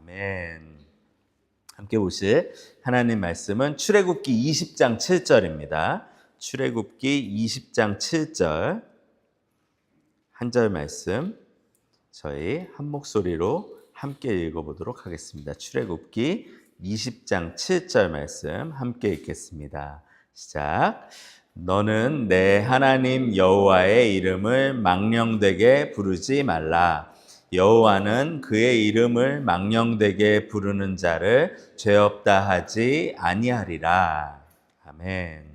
아멘. 함께 보실 하나님 말씀은 출애굽기 20장 7절입니다. 출애굽기 20장 7절 한 절 말씀 저희 한 목소리로 함께 읽어보도록 하겠습니다. 출애굽기 20장 7절 말씀 함께 읽겠습니다. 시작. 너는 내 하나님 여호와의 이름을 망령되게 부르지 말라. 여호와는 그의 이름을 망령되게 부르는 자를 죄 없다 하지 아니하리라. 아멘.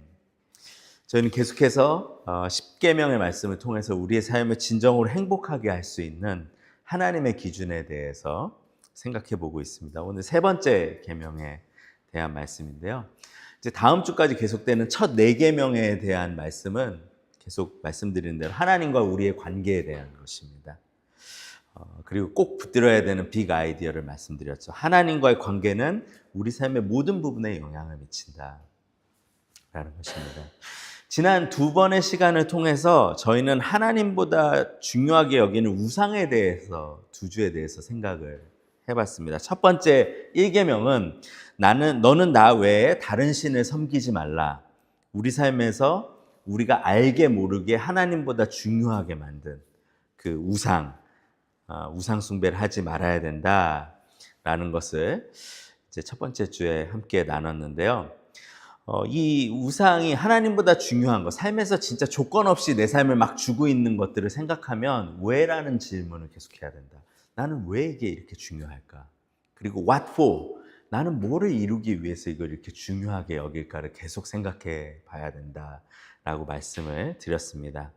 저희는 계속해서 십계명의 말씀을 통해서 우리의 삶을 진정으로 행복하게 할 수 있는 하나님의 기준에 대해서 생각해 보고 있습니다. 오늘 세 번째 계명에 대한 말씀인데요. 이제 다음 주까지 계속되는 첫 네 계명에 대한 말씀은 계속 말씀드리는 대로 하나님과 우리의 관계에 대한 것입니다. 그리고 꼭 붙들어야 되는 빅 아이디어를 말씀드렸죠. 하나님과의 관계는 우리 삶의 모든 부분에 영향을 미친다라는 것입니다. 지난 두 번의 시간을 통해서 저희는 하나님보다 중요하게 여기는 우상에 대해서 두 주에 대해서 생각을 해봤습니다. 첫 번째 1계명은 너는 나 외에 다른 신을 섬기지 말라. 우리 삶에서 우리가 알게 모르게 하나님보다 중요하게 만든 그 우상 숭배를 하지 말아야 된다라는 것을 이제 첫 번째 주에 함께 나눴는데요. 이 우상이 하나님보다 중요한 것, 삶에서 진짜 조건 없이 내 삶을 막 주고 있는 것들을 생각하면 왜라는 질문을 계속해야 된다. 나는 왜 이게 이렇게 중요할까? 그리고 what for? 나는 뭐를 이루기 위해서 이걸 이렇게 중요하게 여길까를 계속 생각해 봐야 된다라고 말씀을 드렸습니다.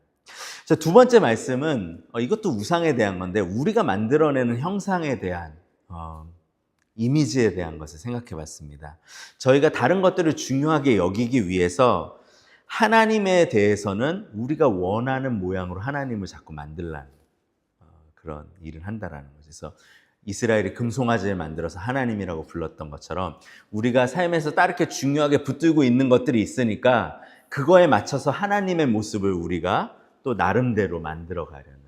자, 두 번째 말씀은 이것도 우상에 대한 건데 우리가 만들어내는 형상에 대한 이미지에 대한 것을 생각해 봤습니다. 저희가 다른 것들을 중요하게 여기기 위해서 하나님에 대해서는 우리가 원하는 모양으로 하나님을 자꾸 만들라는 그런 일을 한다라는 거죠. 그래서 이스라엘이 금송아지를 만들어서 하나님이라고 불렀던 것처럼 우리가 삶에서 다르게 중요하게 붙들고 있는 것들이 있으니까 그거에 맞춰서 하나님의 모습을 우리가 또 나름대로 만들어 가려는,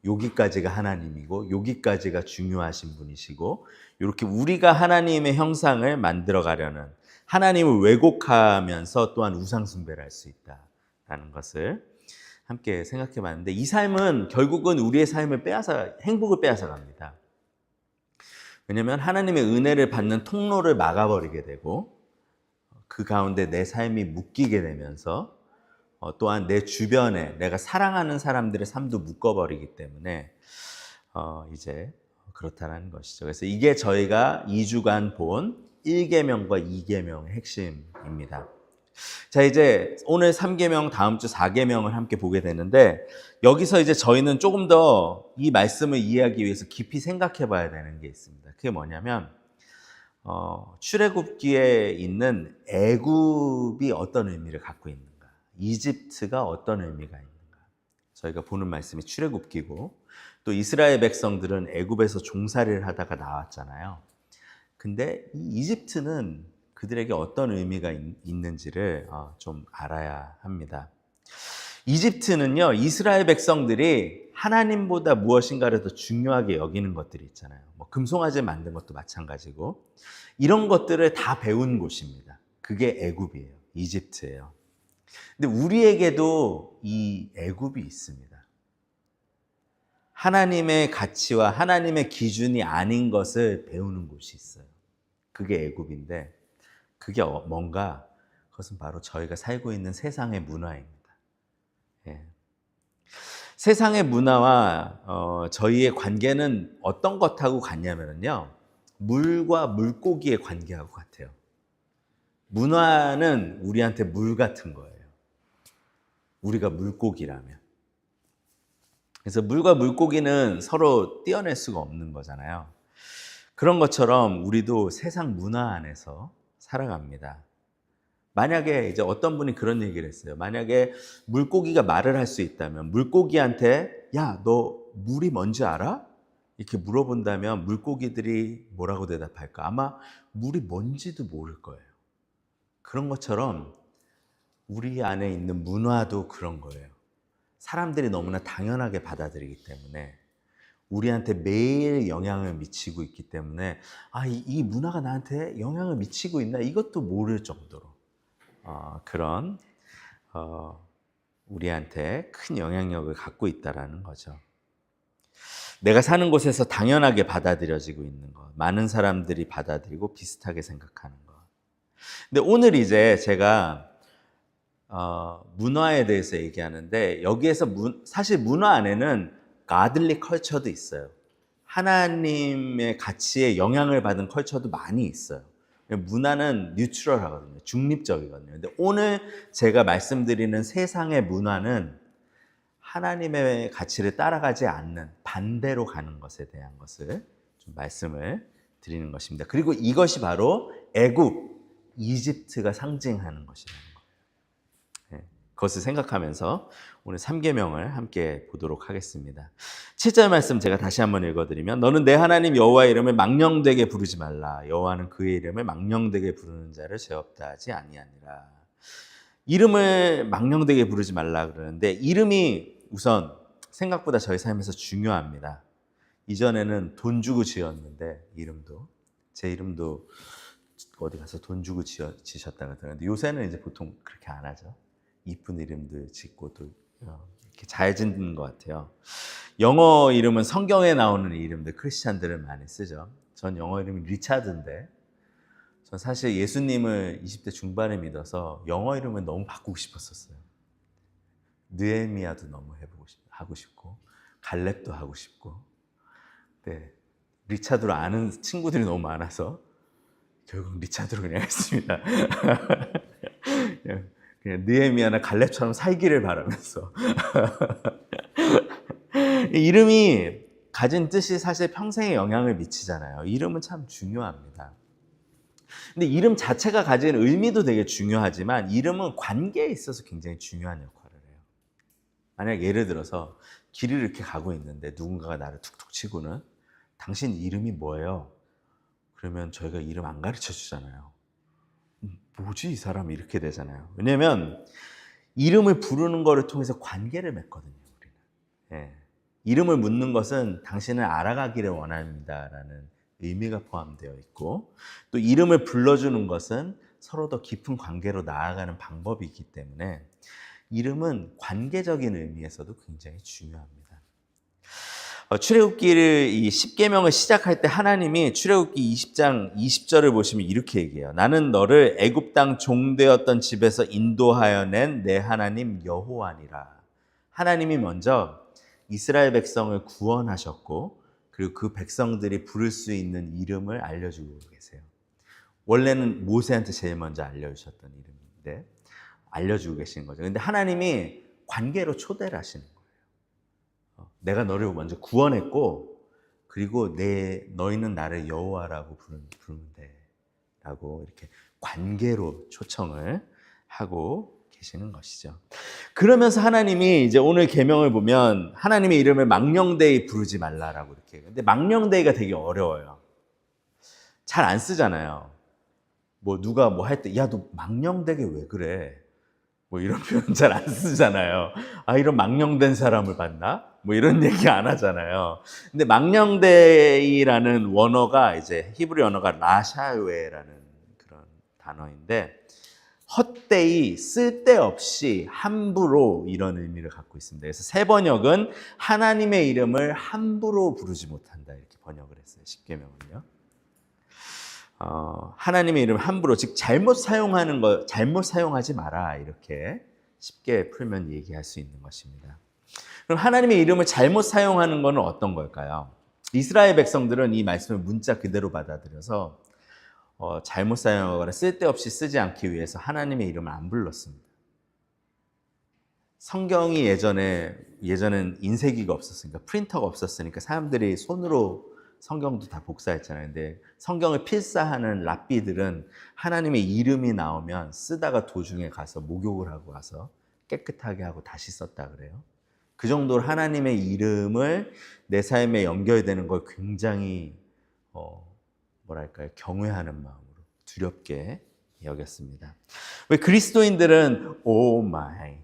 여기까지가 하나님이고 여기까지가 중요하신 분이시고 이렇게 우리가 하나님의 형상을 만들어 가려는, 하나님을 왜곡하면서 또한 우상 숭배를 할 수 있다라는 것을 함께 생각해 봤는데, 이 삶은 결국은 우리의 삶을 행복을 빼앗아 갑니다. 왜냐하면 하나님의 은혜를 받는 통로를 막아버리게 되고 그 가운데 내 삶이 묶이게 되면서 또한 내 주변에 내가 사랑하는 사람들의 삶도 묶어버리기 때문에 이제 그렇다는 것이죠. 그래서 이게 저희가 2주간 본 1계명과 2계명의 핵심입니다. 자, 이제 오늘 3계명, 다음 주 4계명을 함께 보게 되는데, 여기서 이제 저희는 조금 더 이 말씀을 이해하기 위해서 깊이 생각해 봐야 되는 게 있습니다. 그게 뭐냐면 출애굽기에 있는 애굽이 어떤 의미를 갖고 있는가, 이집트가 어떤 의미가 있는가. 저희가 보는 말씀이 출애굽기고, 또 이스라엘 백성들은 애굽에서 종살이를 하다가 나왔잖아요. 근데 이 이집트는 그들에게 어떤 의미가 있는지를 좀 알아야 합니다. 이집트는요, 이스라엘 백성들이 하나님보다 무엇인가를 더 중요하게 여기는 것들이 있잖아요. 뭐 금송아지 만든 것도 마찬가지고 이런 것들을 다 배운 곳입니다. 그게 애굽이에요. 이집트예요. 근데 우리에게도 이 애굽이 있습니다. 하나님의 가치와 하나님의 기준이 아닌 것을 배우는 곳이 있어요. 그게 애굽인데, 그게 뭔가, 그것은 바로 저희가 살고 있는 세상의 문화입니다. 예. 세상의 문화와 저희의 관계는 어떤 것하고 같냐면요, 물과 물고기의 관계하고 같아요. 문화는 우리한테 물 같은 거예요. 우리가 물고기라면. 그래서 물과 물고기는 서로 떼어낼 수가 없는 거잖아요. 그런 것처럼 우리도 세상 문화 안에서 살아갑니다. 만약에 이제 어떤 분이 그런 얘기를 했어요. 만약에 물고기가 말을 할 수 있다면 물고기한테 야, 너 물이 뭔지 알아? 이렇게 물어본다면 물고기들이 뭐라고 대답할까? 아마 물이 뭔지도 모를 거예요. 그런 것처럼 우리 안에 있는 문화도 그런 거예요. 사람들이 너무나 당연하게 받아들이기 때문에 우리한테 매일 영향을 미치고 있기 때문에 이 문화가 나한테 영향을 미치고 있나 이것도 모를 정도로 그런 우리한테 큰 영향력을 갖고 있다라는 거죠. 내가 사는 곳에서 당연하게 받아들여지고 있는 것, 많은 사람들이 받아들이고 비슷하게 생각하는 것. 근데 오늘 이제 제가 문화에 대해서 얘기하는데 여기에서 사실 문화 안에는 godly culture도 있어요. 하나님의 가치에 영향을 받은 컬처도 많이 있어요. 문화는 뉴트럴하거든요. 중립적이거든요. 근데 오늘 제가 말씀드리는 세상의 문화는 하나님의 가치를 따라가지 않는 반대로 가는 것에 대한 것을 좀 말씀을 드리는 것입니다. 그리고 이것이 바로 애굽, 이집트가 상징하는 것이라는 거예요. 그것을 생각하면서 오늘 3계명을 함께 보도록 하겠습니다. 7절 말씀 제가 다시 한번 읽어드리면 너는 내 하나님 여호와의 이름을 망령되게 부르지 말라. 여호와는 그의 이름을 망령되게 부르는 자를 죄 없다 하지 아니하니라. 이름을 망령되게 부르지 말라 그러는데 이름이 우선 생각보다 저희 삶에서 중요합니다. 이전에는 돈 주고 지었는데 제 이름도 어디 가서 돈 주고 지셨다고 들었는데 요새는 이제 보통 그렇게 안 하죠. 이쁜 이름들 짓고 또 이렇게 잘 짓는 것 같아요. 영어 이름은 성경에 나오는 이름들 크리스찬들은 많이 쓰죠. 전 영어 이름이 리차드인데 전 사실 예수님을 20대 중반에 믿어서 영어 이름을 너무 바꾸고 싶었었어요. 느헤미야도 너무 하고 싶고 갈렙도 하고 싶고 네, 리차드로 아는 친구들이 너무 많아서 결국 리차드로 그냥 했습니다. 그냥 느헤미야나 갈렙처럼 살기를 바라면서 이름이 가진 뜻이 사실 평생에 영향을 미치잖아요. 이름은 참 중요합니다. 근데 이름 자체가 가진 의미도 되게 중요하지만 이름은 관계에 있어서 굉장히 중요한 역할을 해요. 만약 예를 들어서 길을 이렇게 가고 있는데 누군가가 나를 툭툭 치고는 당신 이름이 뭐예요? 그러면 저희가 이름 안 가르쳐 주잖아요. 뭐지 이 사람 이렇게 되잖아요. 왜냐하면 이름을 부르는 거를 통해서 관계를 맺거든요. 우리는. 예. 이름을 묻는 것은 당신을 알아가기를 원합니다라는 의미가 포함되어 있고 또 이름을 불러주는 것은 서로 더 깊은 관계로 나아가는 방법이기 때문에 이름은 관계적인 의미에서도 굉장히 중요합니다. 출애굽기를 이 10계명을 시작할 때 하나님이 출애굽기 20장 20절을 보시면 이렇게 얘기해요. 나는 너를 애굽 땅 종되었던 집에서 인도하여 낸 내 하나님 여호와니라. 하나님이 먼저 이스라엘 백성을 구원하셨고 그리고 그 백성들이 부를 수 있는 이름을 알려주고 계세요. 원래는 모세한테 제일 먼저 알려주셨던 이름인데 알려주고 계신 거죠. 근데 하나님이 관계로 초대를 하시는 거예요. 내가 너를 먼저 구원했고 그리고 너희는 나를 여호와라고 부르면 돼 라고 이렇게 관계로 초청을 하고 계시는 것이죠. 그러면서 하나님이 이제 오늘 계명을 보면 하나님의 이름을 망령되이 부르지 말라라고 이렇게. 근데 망령되이가 되게 어려워요. 잘 안 쓰잖아요. 뭐 누가 뭐 할 때 야 너 망령되게 왜 그래? 뭐 이런 표현 잘 안 쓰잖아요. 이런 망령된 사람을 봤나? 뭐 이런 얘기 안 하잖아요. 근데 망령되이라는 원어가 이제 히브리 언어가 라샤웨라는 그런 단어인데 헛되이 쓸데없이 함부로 이런 의미를 갖고 있습니다. 그래서 새 번역은 하나님의 이름을 함부로 부르지 못한다 이렇게 번역을 했어요. 10계명은요. 하나님의 이름을 함부로 즉 잘못 사용하지 마라 이렇게 쉽게 풀면 얘기할 수 있는 것입니다. 그럼 하나님의 이름을 잘못 사용하는 것은 어떤 걸까요? 이스라엘 백성들은 이 말씀을 문자 그대로 받아들여서 잘못 사용하거나 쓸데없이 쓰지 않기 위해서 하나님의 이름을 안 불렀습니다. 성경이 예전엔 인쇄기가 없었으니까 프린터가 없었으니까 사람들이 손으로 성경도 다 복사했잖아요. 근데 성경을 필사하는 랍비들은 하나님의 이름이 나오면 쓰다가 도중에 가서 목욕을 하고 와서 깨끗하게 하고 다시 썼다 그래요. 그 정도로 하나님의 이름을 내 삶에 연결되는 걸 굉장히 경외하는 마음으로 두렵게 여겼습니다. 왜 그리스도인들은 오 마이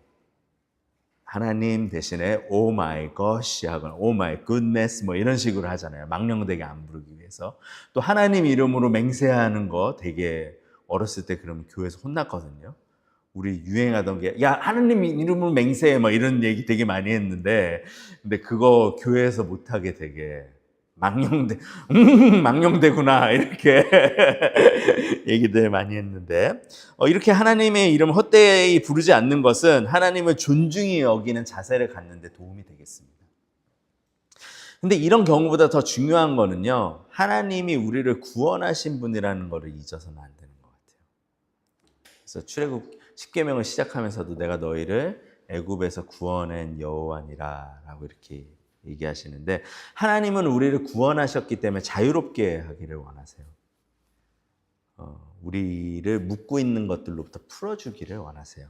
하나님 대신에 오 마이 것이 하거나 오 마이 굿네스 뭐 이런 식으로 하잖아요. 망령되게 안 부르기 위해서. 또 하나님 이름으로 맹세하는 거 되게 어렸을 때 그러면 교회에서 혼났거든요. 우리 유행하던 게 야 하나님 이름으로 맹세해 뭐 이런 얘기 되게 많이 했는데 근데 그거 교회에서 못하게 되게 망령되구나 이렇게 얘기들 많이 했는데 이렇게 하나님의 이름 헛되이 부르지 않는 것은 하나님을 존중히 여기는 자세를 갖는 데 도움이 되겠습니다. 근데 이런 경우보다 더 중요한 거는요, 하나님이 우리를 구원하신 분이라는 것을 잊어서는 안 되는 것 같아요. 그래서 출애굽 10계명을 시작하면서도 내가 너희를 애굽에서 구원한 여호와니라 라고 이렇게 얘기하시는데, 하나님은 우리를 구원하셨기 때문에 자유롭게 하기를 원하세요. 우리를 묶고 있는 것들로부터 풀어주기를 원하세요.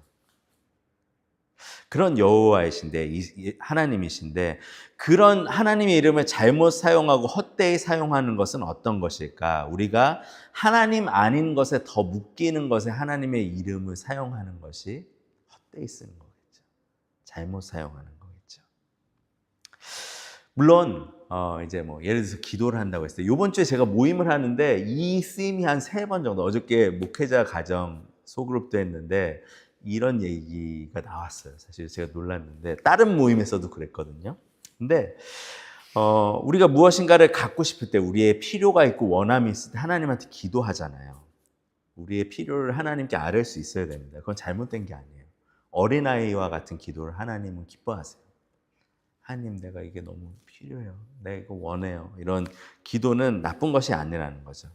그런 여호와이신데, 하나님이신데, 그런 하나님의 이름을 잘못 사용하고 헛되이 사용하는 것은 어떤 것일까? 우리가 하나님 아닌 것에 더 묶이는 것에 하나님의 이름을 사용하는 것이 헛되이 쓰는 거겠죠. 잘못 사용하는 거겠죠. 물론 이제 뭐 예를 들어서 기도를 한다고 했을 때, 이번 주에 제가 모임을 하는데 이 쓰임이 한 3번 정도, 어저께 목회자 가정 소그룹도 했는데 이런 얘기가 나왔어요. 사실 제가 놀랐는데 다른 모임에서도 그랬거든요. 근데 우리가 무엇인가를 갖고 싶을 때, 우리의 필요가 있고 원함이 있을 때 하나님한테 기도하잖아요. 우리의 필요를 하나님께 아뢰 수 있어야 됩니다. 그건 잘못된 게 아니에요. 어린아이와 같은 기도를 하나님은 기뻐하세요. 하나님, 내가 이게 너무 필요해요. 내가 이거 원해요. 이런 기도는 나쁜 것이 아니라는 거죠.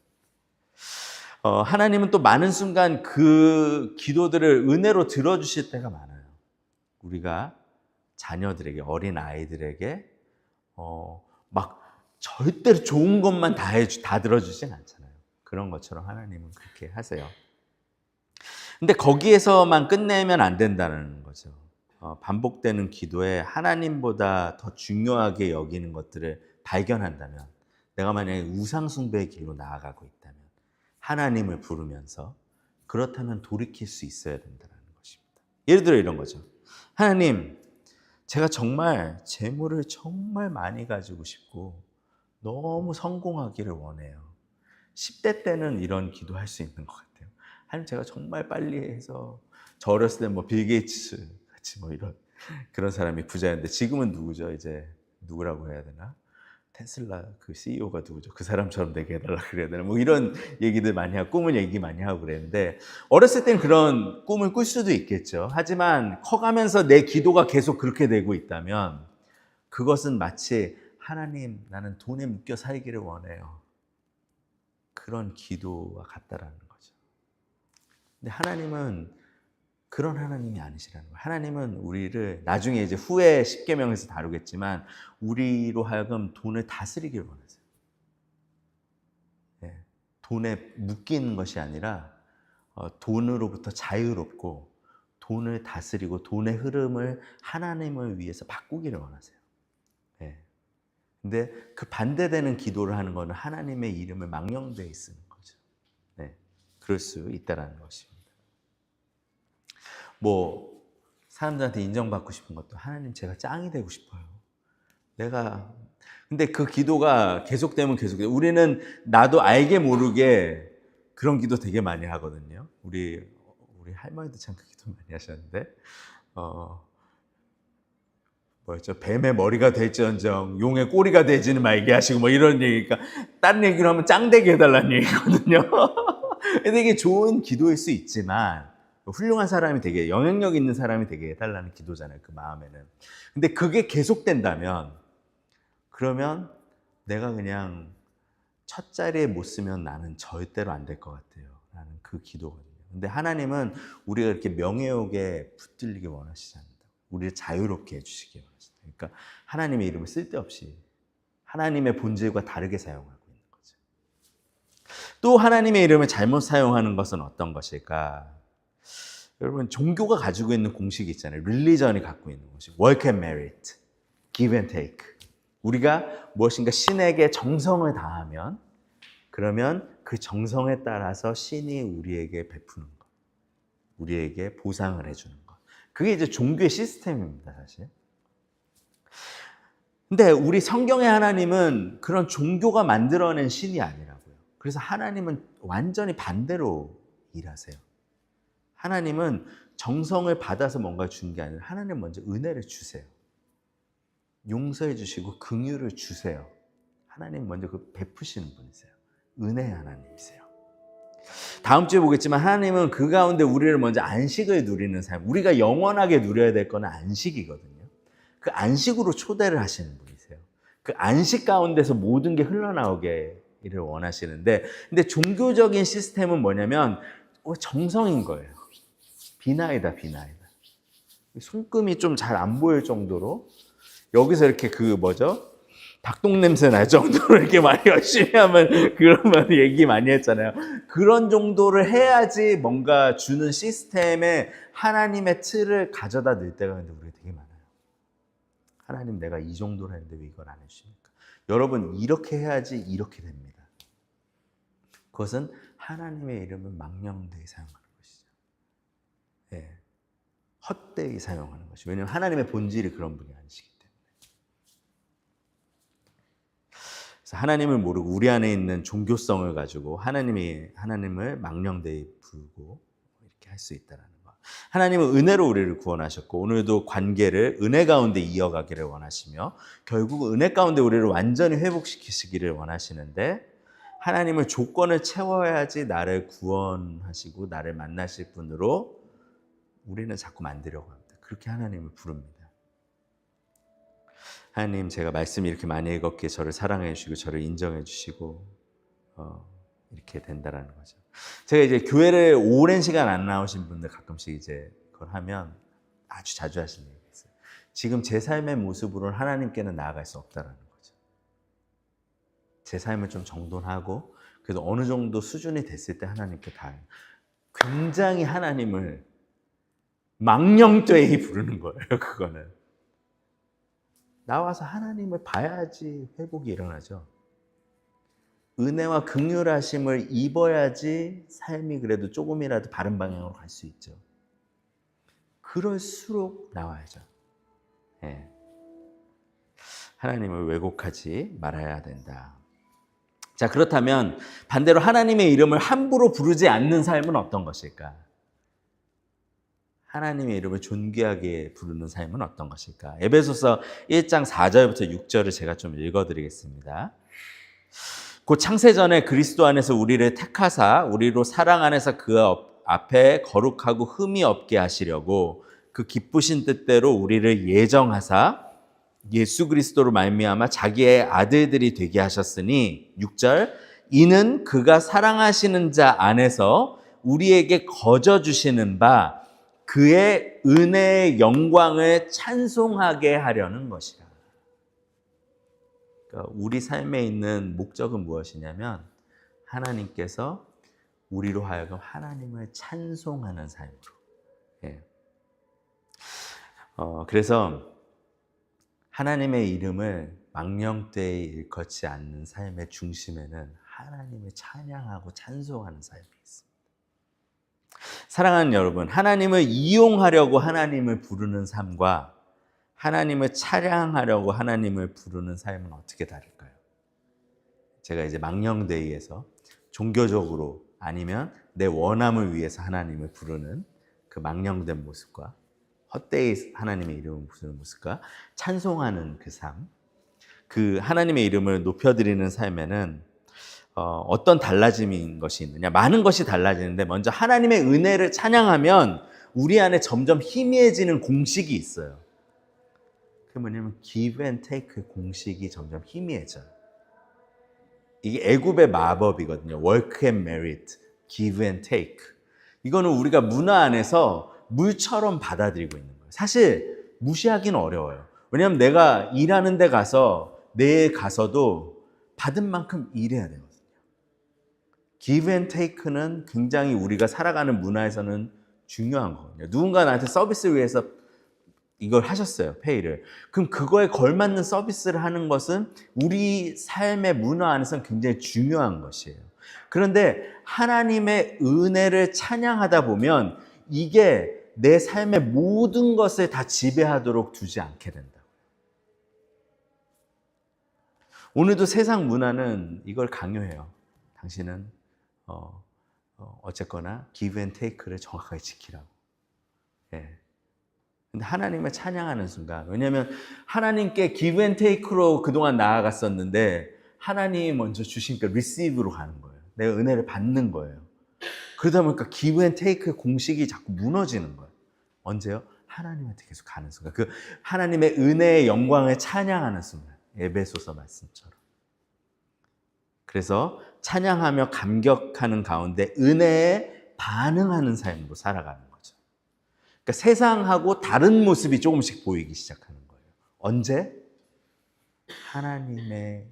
하나님은 또 많은 순간 그 기도들을 은혜로 들어주실 때가 많아요. 우리가 자녀들에게, 어린 아이들에게 막 절대로 좋은 것만 다 들어주진 않잖아요. 그런 것처럼 하나님은 그렇게 하세요. 근데 거기에서만 끝내면 안 된다는 거죠. 반복되는 기도에 하나님보다 더 중요하게 여기는 것들을 발견한다면, 내가 만약에 우상숭배의 길로 나아가고 있다면 하나님을 부르면서, 그렇다면 돌이킬 수 있어야 된다는 것입니다. 예를 들어 이런 거죠. 하나님, 제가 정말 재물을 정말 많이 가지고 싶고 너무 성공하기를 원해요. 10대 때는 이런 기도할 수 있는 것 같아요. 하나님, 제가 정말 빨리 해서, 저 어렸을 때 뭐 빌 게이츠 같이 뭐 이런 그런 사람이 부자였는데, 지금은 누구죠? 이제 누구라고 해야 되나? 테슬라 그 CEO가 누구죠? 그 사람처럼 되게 해달라 그래야 되나? 뭐 이런 얘기들 많이 하고, 꿈을 얘기 많이 하고 그랬는데, 어렸을 땐 그런 꿈을 꿀 수도 있겠죠. 하지만 커가면서 내 기도가 계속 그렇게 되고 있다면, 그것은 마치 하나님, 나는 돈에 묶여 살기를 원해요, 그런 기도와 같다라는 거죠. 근데 하나님은 그런 하나님이 아니시라는 거예요. 하나님은 우리를, 나중에 이제 후에 10계명에서 다루겠지만, 우리로 하여금 돈을 다스리기를 원하세요. 네. 돈에 묶이는 것이 아니라 돈으로부터 자유롭고, 돈을 다스리고 돈의 흐름을 하나님을 위해서 바꾸기를 원하세요. 네. 근데 그 반대되는 기도를 하는 것은 하나님의 이름을 망령되이 쓰는 거죠. 네. 그럴 수 있다는 것입니다. 뭐 사람들한테 인정받고 싶은 것도, 하나님 제가 짱이 되고 싶어요. 근데 그 기도가 계속되면 계속돼요. 우리는 나도 알게 모르게 그런 기도 되게 많이 하거든요. 우리 할머니도 참 그 기도 많이 하셨는데, 뭐였죠? 뱀의 머리가 될지언정 용의 꼬리가 되지는 말게 하시고 뭐 이런 얘기니까, 다른 얘기로 하면 짱되게 해달라는 얘기거든요. 되게 좋은 기도일 수 있지만, 훌륭한 사람이 되게, 영향력 있는 사람이 되게 해달라는 기도잖아요, 그 마음에는. 근데 그게 계속된다면, 그러면 내가 그냥 첫 자리에 못 쓰면 나는 절대로 안 될 것 같아요, 라는 그 기도거든요. 근데 하나님은 우리가 이렇게 명예욕에 붙들리기 원하시지 않는다. 우리를 자유롭게 해주시기 원하신다. 그러니까 하나님의 이름을 쓸데없이 하나님의 본질과 다르게 사용하고 있는 거죠. 또 하나님의 이름을 잘못 사용하는 것은 어떤 것일까? 여러분, 종교가 가지고 있는 공식이 있잖아요. 릴리전이 갖고 있는 공식. work and merit, give and take. 우리가 무엇인가 신에게 정성을 다하면, 그러면 그 정성에 따라서 신이 우리에게 베푸는 것, 우리에게 보상을 해주는 것. 그게 이제 종교의 시스템입니다, 사실. 근데 우리 성경의 하나님은 그런 종교가 만들어낸 신이 아니라고요. 그래서 하나님은 완전히 반대로 일하세요. 하나님은 정성을 받아서 뭔가 준 게 아니라 하나님 먼저 은혜를 주세요. 용서해 주시고 긍휼을 주세요. 하나님 먼저 그 베푸시는 분이세요. 은혜의 하나님이세요. 다음 주에 보겠지만 하나님은 그 가운데 우리를 먼저 안식을 누리는 삶, 우리가 영원하게 누려야 될 거는 안식이거든요. 그 안식으로 초대를 하시는 분이세요. 그 안식 가운데서 모든 게 흘러나오기를 원하시는데, 근데 종교적인 시스템은 뭐냐면 정성인 거예요. 비나이다. 손금이 좀 잘 안 보일 정도로 여기서 이렇게 닭똥 냄새 날 정도로 이렇게 많이 열심히 하면, 그러면 얘기 많이 했잖아요. 그런 정도를 해야지 뭔가 주는 시스템에 하나님의 틀을 가져다 낼 때가 근데 우리가 되게 많아요. 하나님, 내가 이 정도로 했는데 왜 이걸 안 해주십니까? 여러분, 이렇게 해야지 이렇게 됩니다. 그것은 하나님의 이름을 망령되이 사용하는 것이죠. 네. 헛되이 사용하는 것이죠. 왜냐하면 하나님의 본질이 그런 분이 아니시기 때문에. 그래서 하나님을 모르고 우리 안에 있는 종교성을 가지고 하나님을 망령되이 부르고 이렇게 할 수 있다는 것. 하나님은 은혜로 우리를 구원하셨고 오늘도 관계를 은혜 가운데 이어가기를 원하시며 결국 은혜 가운데 우리를 완전히 회복시키시기를 원하시는데, 하나님은 조건을 채워야지 나를 구원하시고 나를 만나실 분으로 우리는 자꾸 만들려고 합니다. 그렇게 하나님을 부릅니다. 하나님, 제가 말씀 이렇게 많이 읽었기에 저를 사랑해 주시고 저를 인정해 주시고 이렇게 된다라는 거죠. 제가 이제 교회를 오랜 시간 안 나오신 분들 가끔씩 이제 그걸 하면 아주 자주 하시는 얘기가 있어요. 지금 제 삶의 모습으로는 하나님께는 나아갈 수 없다라는 거죠. 제 삶을 좀 정돈하고 그래도 어느 정도 수준이 됐을 때 하나님께 다 굉장히 하나님을 망령되이 부르는 거예요. 그거는 나와서 하나님을 봐야지 회복이 일어나죠. 은혜와 긍휼하심을 입어야지 삶이 그래도 조금이라도 바른 방향으로 갈 수 있죠. 그럴수록 나와야죠. 네. 하나님을 왜곡하지 말아야 된다. 자, 그렇다면 반대로 하나님의 이름을 함부로 부르지 않는 삶은 어떤 것일까? 하나님의 이름을 존귀하게 부르는 삶은 어떤 것일까? 에베소서 1장 4절부터 6절을 제가 좀 읽어드리겠습니다. 곧 창세전에 그리스도 안에서 우리를 택하사 우리로 사랑 안에서 그 앞에 거룩하고 흠이 없게 하시려고 그 기쁘신 뜻대로 우리를 예정하사 예수 그리스도로 말미암아 자기의 아들들이 되게 하셨으니 6절 이는 그가 사랑하시는 자 안에서 우리에게 거저 주시는 바 그의 은혜의 영광을 찬송하게 하려는 것이라. 그러니까 우리 삶에 있는 목적은 무엇이냐면 하나님께서 우리로 하여금 하나님을 찬송하는 삶으로. 예. 그래서 하나님의 이름을 망령되이 일컫지 않는 삶의 중심에는 하나님을 찬양하고 찬송하는 삶이 있습니다. 사랑하는 여러분, 하나님을 이용하려고 하나님을 부르는 삶과 하나님을 찬양하려고 하나님을 부르는 삶은 어떻게 다를까요? 제가 이제 망령되이에서 종교적으로 아니면 내 원함을 위해서 하나님을 부르는 그 망령된 모습과 헛되이 하나님의 이름을 부르는 모습과 찬송하는 그 삶, 그 하나님의 이름을 높여드리는 삶에는 어떤 달라짐인 것이 있느냐? 많은 것이 달라지는데 먼저 하나님의 은혜를 찬양하면 우리 안에 점점 희미해지는 공식이 있어요. 그게 뭐냐면 give and take 공식이 점점 희미해져요. 이게 애굽의 마법이거든요. work and merit, give and take. 이거는 우리가 문화 안에서 물처럼 받아들이고 있는 거예요. 사실 무시하기는 어려워요. 왜냐하면 내가 일하는 데 가서 내일 가서도 받은 만큼 일해야 되거든요. give and take는 굉장히 우리가 살아가는 문화에서는 중요한 거거든요. 누군가 나한테 서비스를 위해서 이걸 하셨어요, 페이를. 그럼 그거에 걸맞는 서비스를 하는 것은 우리 삶의 문화 안에서는 굉장히 중요한 것이에요. 그런데 하나님의 은혜를 찬양하다 보면 이게 내 삶의 모든 것을 다 지배하도록 두지 않게 된다. 오늘도 세상 문화는 이걸 강요해요. 당신은 어쨌거나 give and take를 정확하게 지키라고. 예. 근데 하나님을 찬양하는 순간, 왜냐하면 하나님께 give and take로 그동안 나아갔었는데 하나님이 먼저 주시니까 receive로 가는 거예요. 내가 은혜를 받는 거예요. 그러다 보니까 give and take의 공식이 자꾸 무너지는 거예요. 언제요? 하나님한테 계속 가는 순간. 그 하나님의 은혜의 영광을 찬양하는 순간. 에베소서 말씀처럼. 그래서 찬양하며 감격하는 가운데 은혜에 반응하는 삶으로 살아가는 거죠. 그러니까 세상하고 다른 모습이 조금씩 보이기 시작하는 거예요. 언제? 하나님의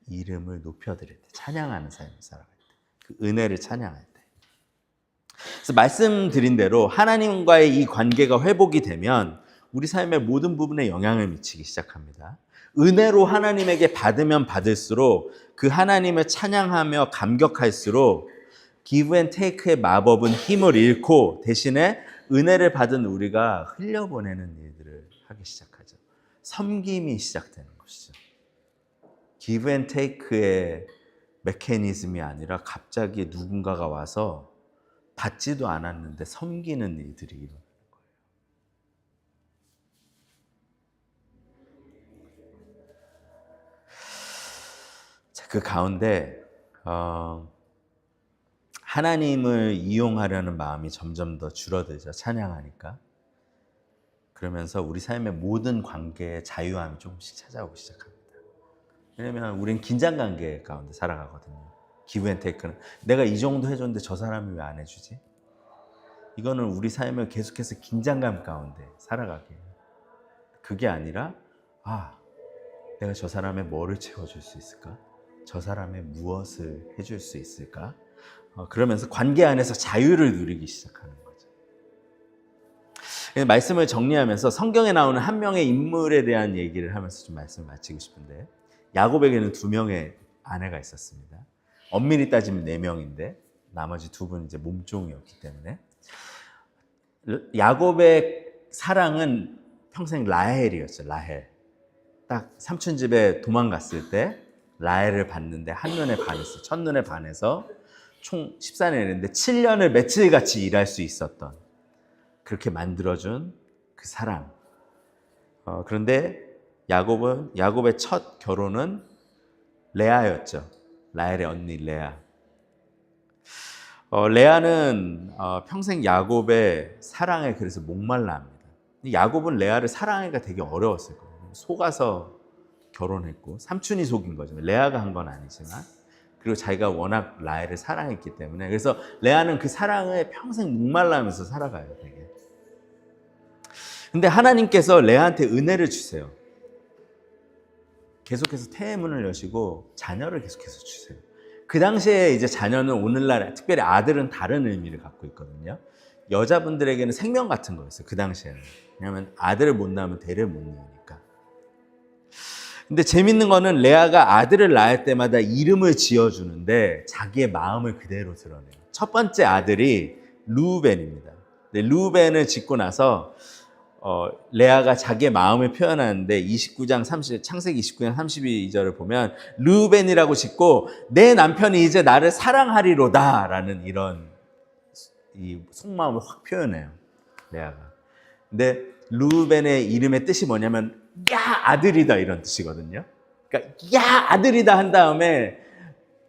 이름을 높여드릴 때, 찬양하는 삶을 살아갈 때, 그 은혜를 찬양할 때. 그래서 말씀드린 대로 하나님과의 이 관계가 회복이 되면 우리 삶의 모든 부분에 영향을 미치기 시작합니다. 은혜로 하나님에게 받으면 받을수록 그 하나님을 찬양하며 감격할수록 give and take의 마법은 힘을 잃고 대신에 은혜를 받은 우리가 흘려보내는 일들을 하기 시작하죠. 섬김이 시작되는 것이죠. give and take의 메커니즘이 아니라 갑자기 누군가가 와서 받지도 않았는데 섬기는 일들이 일어나는 거예요. 자, 그 가운데 하나님을 이용하려는 마음이 점점 더 줄어들죠. 찬양하니까. 그러면서 우리 삶의 모든 관계에 자유함이 조금씩 찾아오기 시작합니다. 왜냐하면 우린 긴장관계 가운데 살아가거든요. give and take는 내가 이 정도 해줬는데 저 사람이 왜 안 해주지? 이거는 우리 삶을 계속해서 긴장감 가운데 살아가게 해요. 그게 아니라 내가 저 사람의 뭐를 채워줄 수 있을까? 저 사람의 무엇을 해줄 수 있을까? 그러면서 관계 안에서 자유를 누리기 시작하는 거죠. 말씀을 정리하면서 성경에 나오는 한 명의 인물에 대한 얘기를 하면서 좀 말씀을 마치고 싶은데, 야곱에게는 2명의 아내가 있었습니다. 엄밀히 따지면 4명인데 나머지 2분은 이제 몸종이었기 때문에 야곱의 사랑은 평생 라헬이었죠. 라헬. 딱 삼촌 집에 도망갔을 때 라헬을 봤는데 한눈에 반했어. 첫눈에 반해서 총 14년인데 7년을 며칠같이 일할 수 있었던, 그렇게 만들어준 그 사랑. 그런데 야곱의 첫 결혼은 레아였죠. 라헬의 언니 레아. 레아는 평생 야곱의 사랑에 그래서 목말라 합니다. 야곱은 레아를 사랑하기가 되게 어려웠을 거예요. 속아서 결혼했고, 삼촌이 속인 거죠. 레아가 한 건 아니지만. 그리고 자기가 워낙 라헬을 사랑했기 때문에. 그래서 레아는 그 사랑에 평생 목말라하면서 살아가요, 되게. 근데 하나님께서 레아한테 은혜를 주세요. 계속해서 태의 문을 여시고 자녀를 계속해서 주세요. 그 당시에 이제 자녀는 오늘날, 특별히 아들은 다른 의미를 갖고 있거든요. 여자분들에게는 생명 같은 거였어요, 그 당시에는. 왜냐하면 아들을 못 낳으면 대를 못 이으니까. 근데 재밌는 거는 레아가 아들을 낳을 때마다 이름을 지어주는데 자기의 마음을 그대로 드러내요. 첫 번째 아들이 르우벤입니다. 르우벤을 짓고 나서 레아가 자기의 마음을 표현하는데 창세기 29장 32절을 보면 르우벤이라고 짓고 내 남편이 이제 나를 사랑하리로다 라는 이런 이 속마음을 확 표현해요, 레아가. 근데 르우벤의 이름의 뜻이 뭐냐면 야 아들이다 이런 뜻이거든요. 그러니까 야 아들이다 한 다음에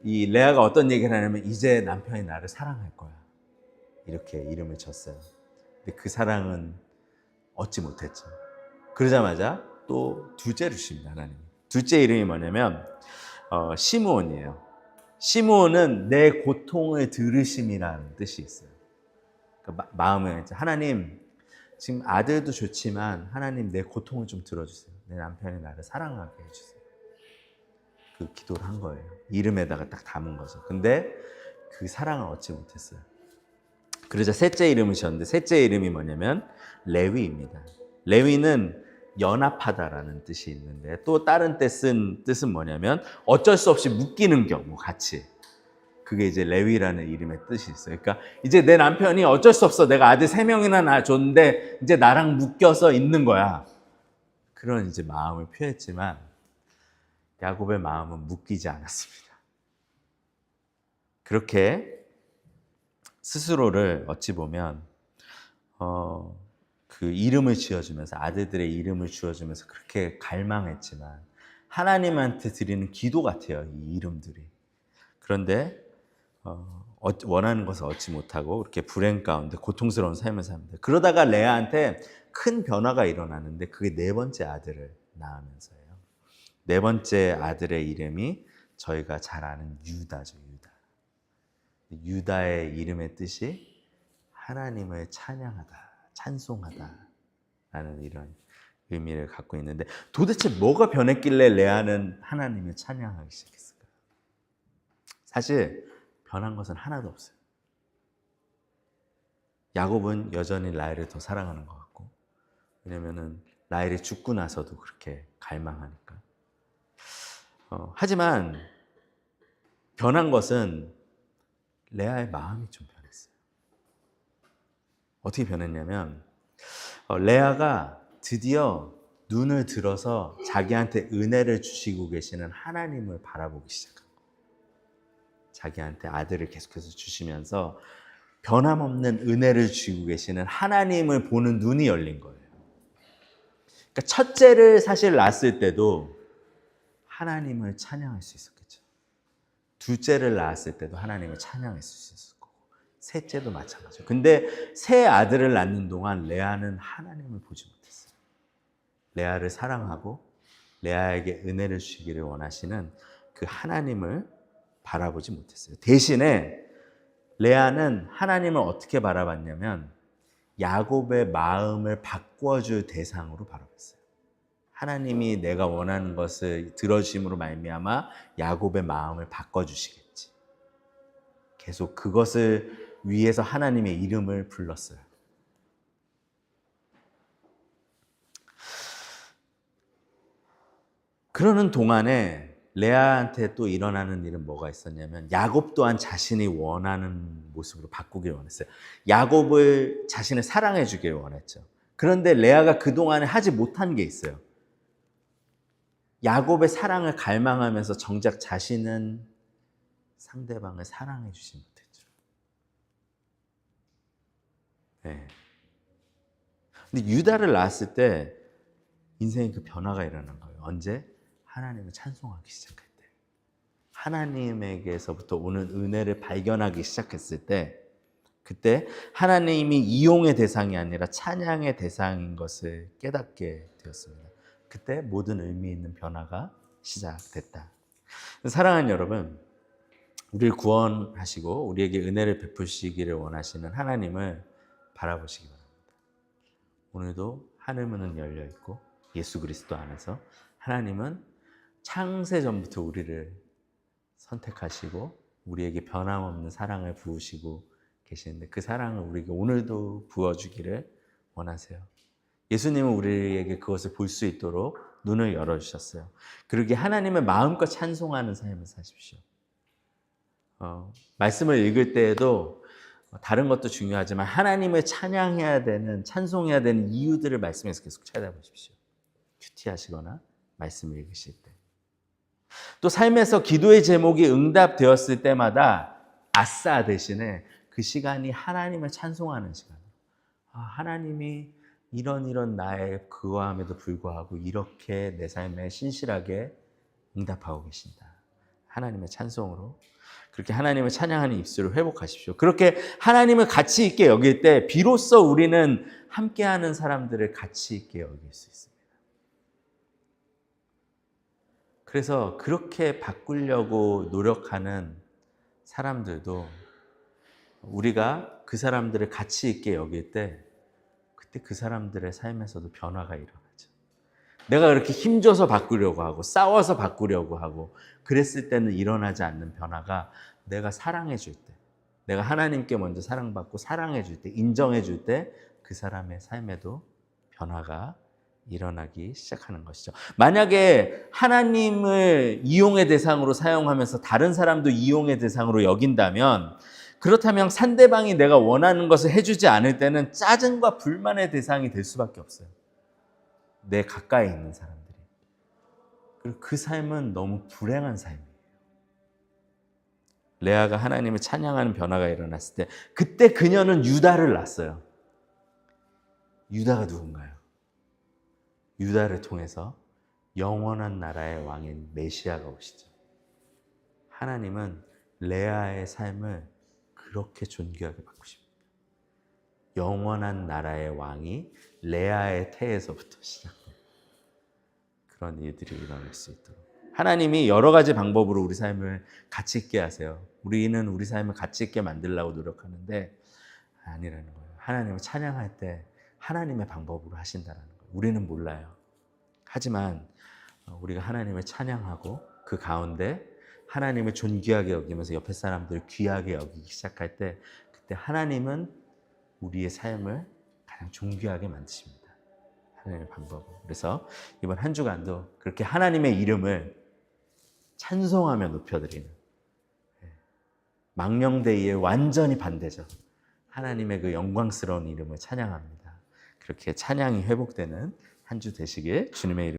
이 레아가 어떤 얘기를 하냐면 이제 남편이 나를 사랑할 거야, 이렇게 이름을 졌어요. 근데 그 사랑은 얻지 못했죠. 그러자마자 또 둘째를 주십니다, 하나님. 둘째 이름이 뭐냐면 시므온이에요. 시므온은 내 고통을 들으심이라는 뜻이 있어요. 그러니까 마음에 하나님, 지금 아들도 좋지만 하나님 내 고통을 좀 들어주세요. 내 남편이 나를 사랑하게 해주세요. 그 기도를 한 거예요. 이름에다가 딱 담은 거죠. 근데 그 사랑을 얻지 못했어요. 그러자 셋째 이름을 지었는데 셋째 이름이 뭐냐면 레위입니다. 레위는 연합하다라는 뜻이 있는데 또 다른 뜻은 뭐냐면 어쩔 수 없이 묶이는 경우 같이. 그게 이제 레위라는 이름의 뜻이 있어요. 그러니까 이제 내 남편이 어쩔 수 없어. 내가 아들 3명이나 줬는데 이제 나랑 묶여서 있는 거야. 그런 이제 마음을 표했지만 야곱의 마음은 묶이지 않았습니다. 그렇게 스스로를 어찌 보면 그 이름을 지어주면서 아들들의 이름을 지어주면서 그렇게 갈망했지만 하나님한테 드리는 기도 같아요. 이 이름들이. 그런데 원하는 것을 얻지 못하고 이렇게 불행 가운데 고통스러운 삶을 삽니다. 그러다가 레아한테 큰 변화가 일어나는데 그게 4번째 아들을 낳으면서예요. 4번째 아들의 이름이 저희가 잘 아는 유다죠. 유다의 이름의 뜻이 하나님을 찬양하다, 찬송하다 라는 이런 의미를 갖고 있는데 도대체 뭐가 변했길래 레아는 하나님을 찬양하기 시작했을까요? 사실 변한 것은 하나도 없어요. 야곱은 여전히 라헬을 더 사랑하는 것 같고, 왜냐면은 라헬이 죽고 나서도 그렇게 갈망하니까. 하지만 변한 것은 레아의 마음이 좀 변했어요. 어떻게 변했냐면 레아가 드디어 눈을 들어서 자기한테 은혜를 주시고 계시는 하나님을 바라보기 시작한 거예요. 자기한테 아들을 계속해서 주시면서 변함없는 은혜를 주시고 계시는 하나님을 보는 눈이 열린 거예요. 그러니까 첫째를 사실 낳았을 때도 하나님을 찬양할 수 있었겠죠. 둘째를 낳았을 때도 하나님을 찬양할 수 있었을 거고, 셋째도 마찬가지예요. 근데 새 아들을 낳는 동안 레아는 하나님을 보지 못했어요. 레아를 사랑하고 레아에게 은혜를 주시기를 원하시는 그 하나님을 바라보지 못했어요. 대신에 레아는 하나님을 어떻게 바라봤냐면 야곱의 마음을 바꿔줄 대상으로 바라봤어요. 하나님이 내가 원하는 것을 들어주심으로 말미암아 야곱의 마음을 바꿔주시겠지. 계속 그것을 위해서 하나님의 이름을 불렀어요. 그러는 동안에 레아한테 또 일어나는 일은 뭐가 있었냐면 야곱 또한 자신이 원하는 모습으로 바꾸길 원했어요. 야곱을 자신을 사랑해 주길 원했죠. 그런데 레아가 그동안에 하지 못한 게 있어요. 야곱의 사랑을 갈망하면서 정작 자신은 상대방을 사랑해 주지 못했죠. 네. 근데 유다를 낳았을 때 인생에 그 변화가 일어난 거예요. 언제? 하나님을 찬송하기 시작할 때. 하나님에게서부터 오는 은혜를 발견하기 시작했을 때, 그때 하나님이 이용의 대상이 아니라 찬양의 대상인 것을 깨닫게 되었습니다. 그때 모든 의미 있는 변화가 시작됐다. 사랑하는 여러분, 우리를 구원하시고 우리에게 은혜를 베푸시기를 원하시는 하나님을 바라보시기 바랍니다. 오늘도 하늘문은 열려 있고 예수 그리스도 안에서 하나님은 창세전부터 우리를 선택하시고 우리에게 변함없는 사랑을 부으시고 계시는데 그 사랑을 우리에게 오늘도 부어주기를 원하세요. 예수님은 우리에게 그것을 볼 수 있도록 눈을 열어주셨어요. 그러기에 하나님을 마음껏 찬송하는 삶을 사십시오. 말씀을 읽을 때에도 다른 것도 중요하지만 하나님을 찬양해야 되는, 찬송해야 되는 이유들을 말씀에서 계속 찾아보십시오. 큐티하시거나 말씀을 읽으실 때. 또 삶에서 기도의 제목이 응답되었을 때마다 아싸 대신에 그 시간이 하나님을 찬송하는 시간이에요. 하나님이 이런 나의 그거함에도 불구하고 이렇게 내 삶에 신실하게 응답하고 계신다. 하나님의 찬송으로 그렇게 하나님을 찬양하는 입술을 회복하십시오. 그렇게 하나님을 가치 있게 여길 때 비로소 우리는 함께하는 사람들을 가치 있게 여길 수 있습니다. 그래서 그렇게 바꾸려고 노력하는 사람들도 우리가 그 사람들을 가치 있게 여길 때 그때 그 사람들의 삶에서도 변화가 일어나죠. 내가 그렇게 힘줘서 바꾸려고 하고 싸워서 바꾸려고 하고 그랬을 때는 일어나지 않는 변화가 내가 사랑해 줄 때, 내가 하나님께 먼저 사랑받고 사랑해 줄 때, 인정해 줄 때 그 사람의 삶에도 변화가 일어나기 시작하는 것이죠. 만약에 하나님을 이용의 대상으로 사용하면서 다른 사람도 이용의 대상으로 여긴다면, 그렇다면 상대방이 내가 원하는 것을 해주지 않을 때는 짜증과 불만의 대상이 될 수밖에 없어요. 내 가까이 있는 사람들이. 그리고 그 삶은 너무 불행한 삶이에요. 레아가 하나님을 찬양하는 변화가 일어났을 때, 그때 그녀는 유다를 낳았어요. 유다가 누군가요? 유다를 통해서 영원한 나라의 왕인 메시아가 오시죠. 하나님은 레아의 삶을 그렇게 존귀하게 바꾸십니다. 영원한 나라의 왕이 레아의 태에서부터 시작돼요. 그런 일들이 일어날 수 있도록 하나님이 여러 가지 방법으로 우리 삶을 가치 있게 하세요. 우리는 우리 삶을 가치 있게 만들려고 노력하는데 아니라는 거예요. 하나님을 찬양할 때 하나님의 방법으로 하신다는 거예요. 우리는 몰라요. 하지만 우리가 하나님을 찬양하고 그 가운데 하나님을 존귀하게 여기면서 옆에 사람들을 귀하게 여기기 시작할 때, 그때 하나님은 우리의 삶을 가장 존귀하게 만드십니다. 하나님의 방법으로. 그래서 이번 한 주간도 그렇게 하나님의 이름을 찬송하며 높여드리는, 망령되이의 완전히 반대죠. 하나님의 그 영광스러운 이름을 찬양합니다. 그렇게 찬양이 회복되는 한 주 되시길 주님의 이름